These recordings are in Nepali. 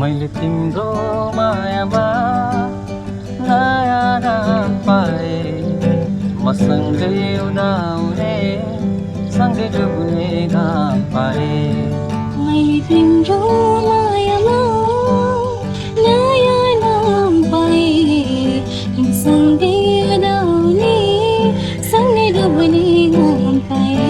मैले तिम्रो मायामा नयाँ नाम पाए मसँगै उदाउने सँगै डुब्ने घाम पाए मैले तिम्रो मायामा नयाँ नाम पाए सँगै उदाउने सँगै डुब्ने घाम पाए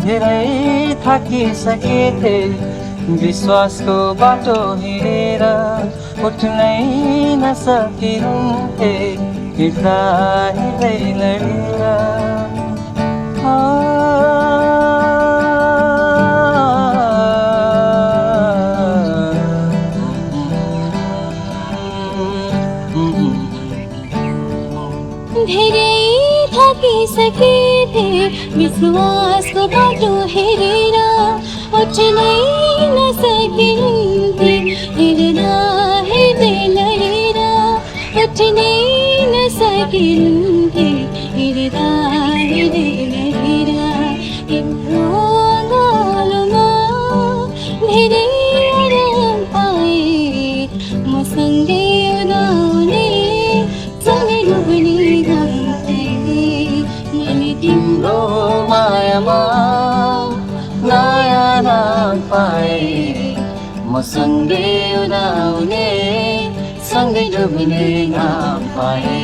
धेरै थाकिसकेथे विश्वासको बाटो हिँडेर उठ्नै नसकिन्थे हिँड्दा हिँड्दै लडेर धेरै थाकिसकेथे विश्वासको बाटो हेरेर उठ्नै नसकिन्थे हिँड्दा हिँड्दै लडेर उठ्नै नसकिन्थे हिँड्दा हिँड्दै लडेर तिम्रो गालोमा धेरै आराम पाए मसँगै उदाउने सँगै डुब्ने घाम पाए मैले तिम्रो मायामा नयाँ नाम पाए मसँगै उदाउने सँगै डुब्ने घाम पाए